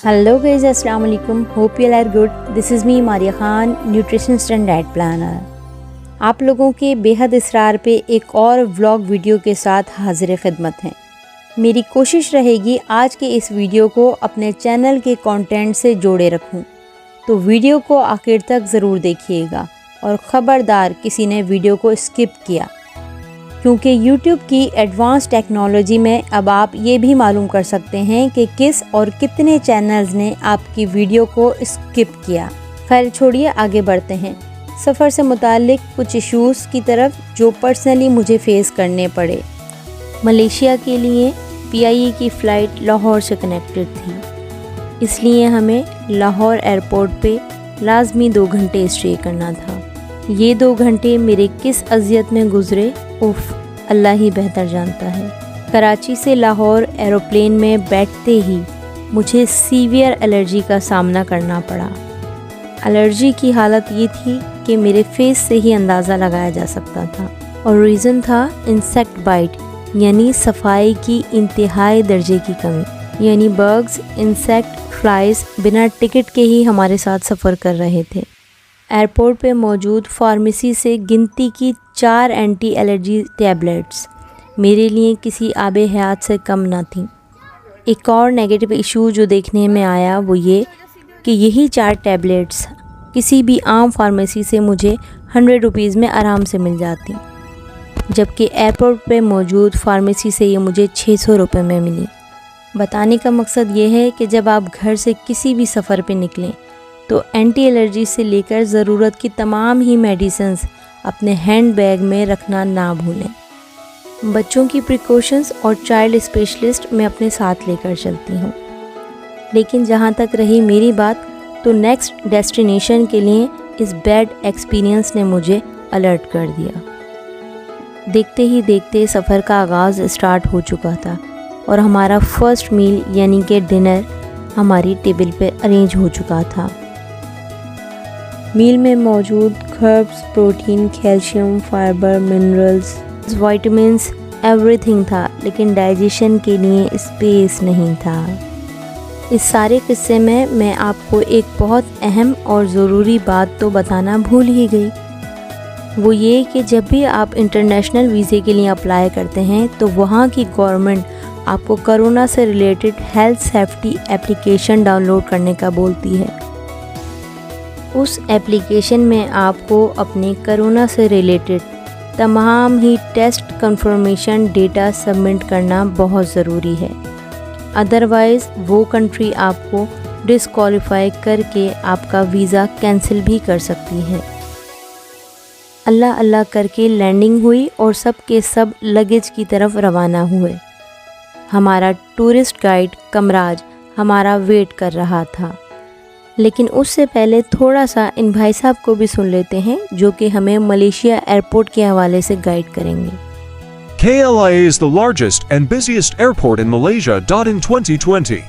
Hello guys, Assalamu alaikum. Hope you all are good. This is me Maria Khan, nutritionist and diet planner. आप लोगों के बेहद इसरार पे एक और व्लॉग वीडियो के साथ हाजिर खिदमत हैं। मेरी कोशिश रहेगी आज के इस वीडियो को अपने चैनल के कंटेंट से जोड़े रखूं, तो वीडियो को आखिर तक ज़रूर देखिएगा और ख़बरदार किसी ने वीडियो को स्किप किया, क्योंकि YouTube की एडवांस टेक्नोलॉजी में अब आप ये भी मालूम कर सकते हैं कि किस और कितने चैनल्स ने आपकी वीडियो को स्किप किया। खैर छोड़िए, आगे बढ़ते हैं सफ़र से मुताल्लिक कुछ इश्यूज़ की तरफ जो पर्सनली मुझे फ़ेस करने पड़े। मलेशिया के लिए PIE की फ़्लाइट लाहौर से कनेक्टेड थी, इसलिए हमें लाहौर एयरपोर्ट पे लाजमी 2 घंटे स्टे करना था। ये 2 घंटे मेरे किस अज़ियत में गुज़रे, उफ़, अल्लाह ही बेहतर जानता है। कराची से लाहौर एरोप्लेन में बैठते ही मुझे सीवियर एलर्जी का सामना करना पड़ा। एलर्जी की हालत ये थी कि मेरे फेस से ही अंदाज़ा लगाया जा सकता था, और रीज़न था इंसेक्ट बाइट, यानी सफाई की इंतहाई दर्जे की कमी। यानी बग्स, इंसेक्ट, फ्लाइज बिना टिकट के ही हमारे साथ सफ़र कर रहे थे। एयरपोर्ट पे मौजूद फार्मेसी से गिनती की 4 एंटी एलर्जी टैबलेट्स मेरे लिए किसी आबे हयात से कम ना थी। एक और नेगेटिव इशू जो देखने में आया वो ये कि यही 4 टैबलेट्स किसी भी आम फार्मेसी से मुझे 100 रुपीज़ में आराम से मिल जाती, जबकि एयरपोर्ट पे मौजूद फार्मेसी से ये मुझे 600 रुपये में मिली। बताने का मकसद ये है कि जब आप घर से किसी भी सफ़र पे निकलें तो एंटी एलर्जी से लेकर ज़रूरत की तमाम ही मेडिसिन्स अपने हैंड बैग में रखना ना भूलें। बच्चों की प्रिकॉशंस और चाइल्ड स्पेशलिस्ट मैं अपने साथ लेकर चलती हूँ। लेकिन जहाँ तक रही मेरी बात, तो नेक्स्ट डेस्टिनेशन के लिए इस बैड एक्सपीरियंस ने मुझे अलर्ट कर दिया। देखते ही देखते सफ़र का आगाज़ स्टार्ट हो चुका था और हमारा फर्स्ट मील यानी कि डिनर हमारी टेबल पे अरेंज हो चुका था। मील में मौजूद curbs, protein, calcium, fibre, minerals, vitamins, everything था, लेकिन डाइजेशन के लिए स्पेस नहीं था। इस सारे किस्से में मैं आपको एक बहुत अहम और ज़रूरी बात तो बताना भूल ही गई। वो ये कि जब भी आप इंटरनेशनल वीज़े के लिए अप्लाई करते हैं तो वहाँ की गवर्नमेंट आपको कोरोना से related health safety application download करने का बोलती है। उस एप्लीकेशन में आपको अपने कोरोना से रिलेटेड तमाम ही टेस्ट कंफर्मेशन डेटा सबमिट करना बहुत ज़रूरी है, अदरवाइज़ वो कंट्री आपको डिसक्वालीफाई करके आपका वीज़ा कैंसिल भी कर सकती है। अल्लाह अल्लाह करके लैंडिंग हुई और सब के सब लगेज की तरफ रवाना हुए। हमारा टूरिस्ट गाइड कमराज हमारा वेट कर रहा था, लेकिन उससे पहले थोड़ा सा इन भाई साहब को भी सुन लेते हैं जो कि हमें मलेशिया एयरपोर्ट के हवाले से गाइड करेंगे। KLIA is the largest and busiest airport in Malaysia. In 2020,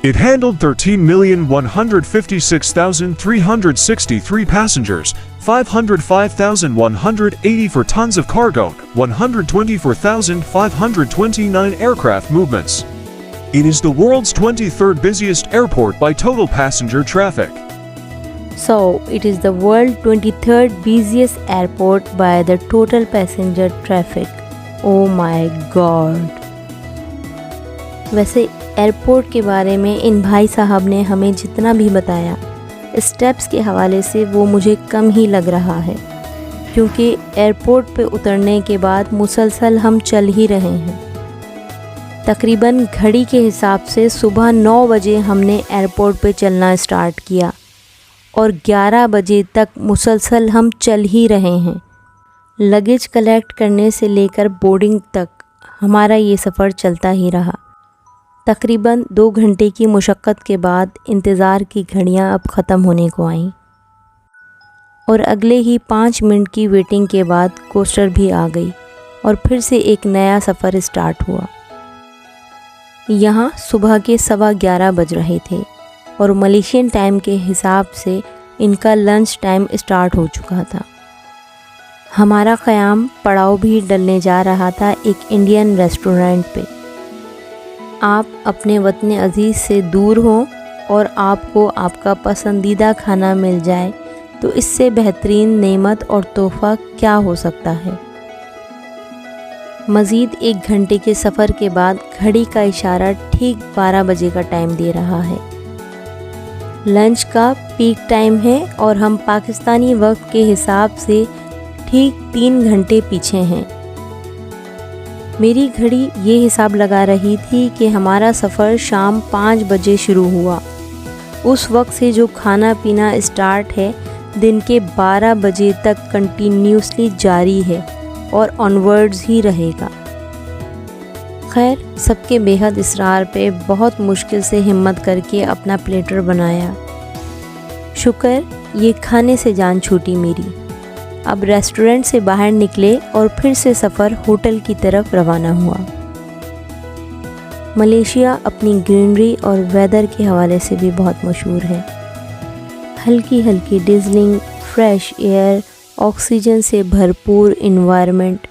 it handled 13,156,363 passengers, 505,184 tons of cargo, 124,529 aircraft movements. It is the world's 23rd busiest airport by total passenger traffic. So, it is the world's 23rd busiest airport by the total passenger traffic. Oh my God! वैसे airport के बारे में इन भाई साहब ने हमें जितना भी बताया, स्टेप्स के हवाले से वो मुझे कम ही लग रहा है, क्योंकि एयरपोर्ट पे उतरने के बाद मुसलसल हम चल ही रहे हैं। तकरीबन घड़ी के हिसाब से सुबह 9 बजे हमने एयरपोर्ट पे चलना स्टार्ट किया और 11 बजे तक मुसलसल हम चल ही रहे हैं। लगेज कलेक्ट करने से लेकर बोर्डिंग तक हमारा ये सफ़र चलता ही रहा। तकरीबन 2 घंटे की मुशक्क़त के बाद इंतज़ार की घड़ियां अब ख़त्म होने को आईं और अगले ही 5 मिनट की वेटिंग के बाद कोस्टर भी आ गई और फिर से एक नया सफ़र स्टार्ट हुआ। यहाँ सुबह के 11:15 बज रहे थे और मलेशियन टाइम के हिसाब से इनका लंच टाइम स्टार्ट हो चुका था। हमारा क़याम पड़ाव भी डलने जा रहा था एक इंडियन रेस्टोरेंट पे। आप अपने वतन अज़ीज़ से दूर हों اور آپ کو آپ کا پسندیدہ کھانا مل جائے تو اس سے بہترین نعمت اور تحفہ کیا ہو سکتا ہے۔ مزید 1 گھنٹے کے سفر کے بعد گھڑی کا اشارہ ٹھیک 12 بجے کا ٹائم دے رہا ہے۔ لنچ کا پیک ٹائم ہے اور ہم پاکستانی وقت کے حساب سے ٹھیک 3 گھنٹے پیچھے ہیں۔ میری گھڑی یہ حساب لگا رہی تھی کہ ہمارا سفر شام 5 بجے شروع ہوا۔ اس وقت سے جو کھانا پینا اسٹارٹ ہے دن کے 12 بجے تک کنٹینیوسلی جاری ہے اور آنورڈز ہی رہے گا۔ خیر، سب کے بے حد اصرار پہ بہت مشکل سے ہمت کر کے اپنا پلیٹر بنایا۔ شکر یہ کھانے سے جان چھوٹی میری۔ اب ریسٹورنٹ سے باہر نکلے اور پھر سے سفر ہوٹل کی طرف روانہ ہوا۔ ملیشیا اپنی گرینری اور ویدر کے حوالے سے بھی بہت مشہور ہے۔ ہلکی ہلکی ڈیزلنگ، فریش ایئر، آکسیجن سے بھرپور انوائرمنٹ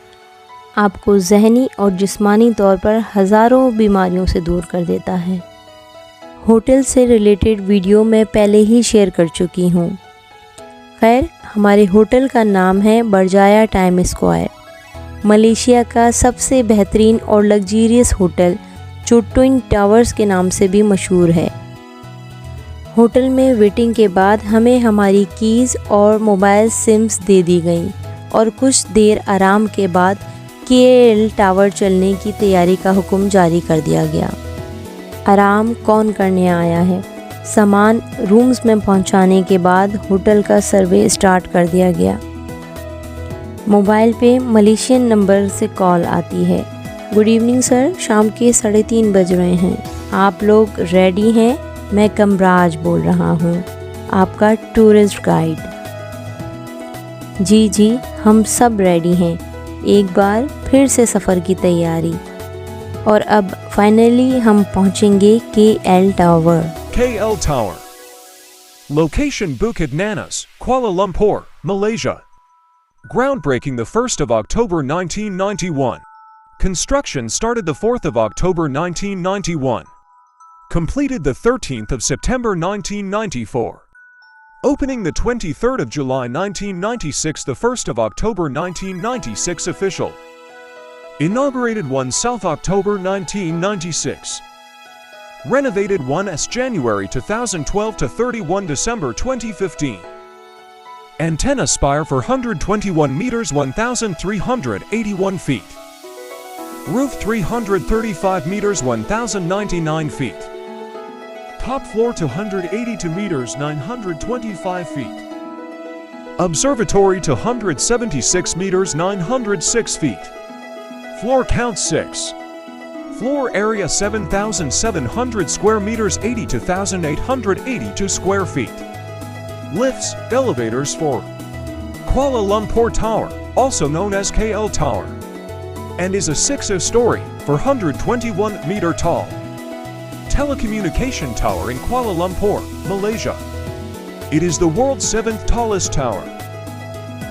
آپ کو ذہنی اور جسمانی طور پر ہزاروں بیماریوں سے دور کر دیتا ہے۔ ہوٹل سے ریلیٹڈ ویڈیو میں پہلے ہی شیئر کر چکی ہوں۔ خیر، ہمارے ہوٹل کا نام ہے برجایا ٹائم اسکوائر، ملیشیا کا سب سے بہترین اور لگزیریس ہوٹل جو ٹوئن ٹاورز کے نام سے بھی مشہور ہے۔ ہوٹل میں ویٹنگ کے بعد ہمیں ہماری کیز اور موبائل سمز دے دی گئیں اور کچھ دیر آرام کے بعد KL ٹاور چلنے کی تیاری کا حکم جاری کر دیا گیا۔ آرام کون کرنے آیا ہے؟ سامان رومز میں پہنچانے کے بعد ہوٹل کا سروے اسٹارٹ کر دیا گیا۔ موبائل پہ ملیشین نمبر سے کال آتی ہے، گڈ ایوننگ سر، شام کے 3:30 بج رہے ہیں، آپ لوگ ریڈی ہیں؟ میں کمراج بول رہا ہوں، آپ کا ٹورسٹ گائیڈ۔ جی ہم سب ریڈی ہیں، ایک بار پھر سے سفر کی تیاری، اور اب فائنلی ہم پہنچیں گے KL tower. KL Tower. Location Bukit Nanas, Kuala Lumpur, Malaysia. Groundbreaking the 1st of October 1991. Construction started the 4th of October 1991. Completed the 13th of September 1994. Opening the 23rd of July 1996, the 1st of October 1996 official. Inaugurated 1 South October 1996. Renovated 1 January 2012 to 31 December 2015. Antenna spire for 121 meters 1,381 feet. Roof 335 meters 1,099 feet. Top floor 282 meters 925 feet. Observatory 276 meters 906 feet. Floor count 6. Floor area 7,700 square meters 82,882 square feet. Lifts, elevators for Kuala Lumpur Tower, also known as KL Tower, and is a 6-story, 421 meter tall telecommunication tower in Kuala Lumpur, Malaysia. It is the world's 7th tallest tower.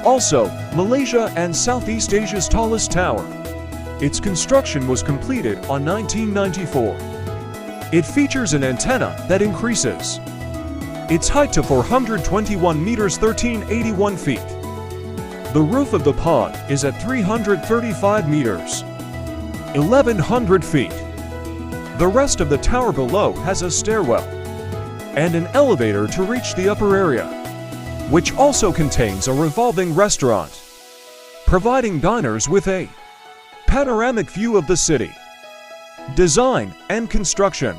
Also, Malaysia and Southeast Asia's tallest tower. Its construction was completed on 1994. It features an antenna that increases its height to 421 meters 1381 feet. The roof of the pond is at 335 meters 1100 feet. The rest of the tower below has a stairwell and an elevator to reach the upper area, which also contains a revolving restaurant, providing diners with a panoramic view of the city. Design and construction.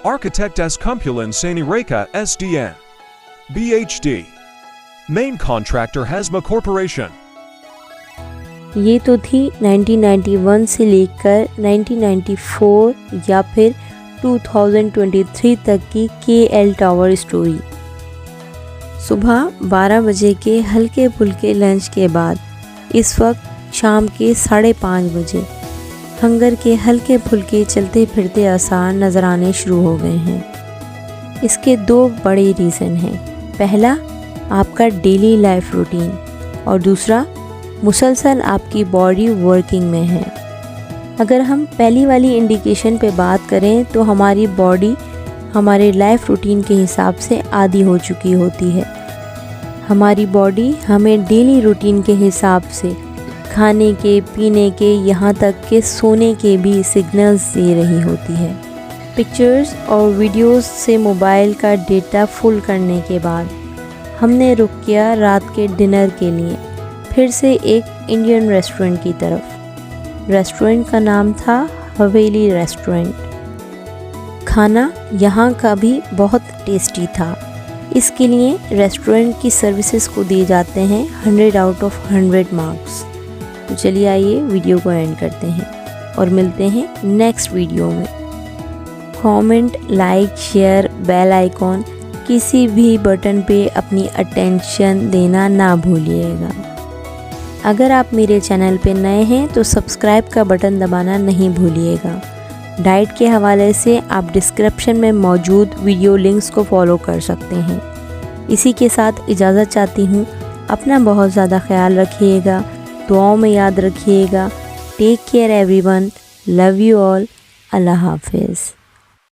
Architect S. Kumpulan Sanireka SDN. BHD. Main contractor Hasma Corporation. یہ تو تھی 1991 سے لے کر 1994 یا پھر 2023 تک کی KL ٹاور اسٹوری۔ صبح 12 بجے کے ہلکے پھلکے لنچ کے بعد اس وقت شام کے 5:30 بجے ہنگر کے ہلکے پھلکے چلتے پھرتے آثار نظر آنے شروع ہو گئے ہیں۔ اس کے 2 بڑے ریزن ہیں، پہلا آپ کا ڈیلی لائف روٹین، اور دوسرا مسلسل آپ کی باڈی ورکنگ میں ہے۔ اگر ہم پہلی والی انڈیکیشن پہ بات کریں تو ہماری باڈی हमारे लाइफ रूटीन के हिसाब से आदी हो चुकी होती है। हमारी बॉडी हमें डेली रूटीन के हिसाब से खाने के, पीने के, यहाँ तक कि सोने के भी सिग्नल्स दे रही होती है। पिक्चर्स और वीडियोस से मोबाइल का डेटा फुल करने के बाद हमने रुख किया रात के डिनर के लिए फिर से एक इंडियन रेस्टोरेंट की तरफ। रेस्टोरेंट का नाम था हवेली रेस्टोरेंट। खाना यहाँ का भी बहुत टेस्टी था, इसके लिए रेस्टोरेंट की सर्विसेज को दिए जाते हैं 100 आउट ऑफ 100 मार्क्स। तो चलिए आइए वीडियो को एंड करते हैं और मिलते हैं नेक्स्ट वीडियो में। Comment, like, share, bell icon किसी भी बटन पे अपनी अटेंशन देना ना भूलिएगा। अगर आप मेरे चैनल पे नए हैं तो सब्सक्राइब का बटन दबाना नहीं भूलिएगा। डाइट के हवाले से आप डिस्क्रिप्शन में मौजूद वीडियो लिंक्स को फॉलो कर सकते हैं। इसी के साथ इजाज़त चाहती हूँ। अपना बहुत ज़्यादा ख्याल रखिएगा, दुआओं में याद रखिएगा। Take care everyone, love you all, अल्लाह हाफिज़।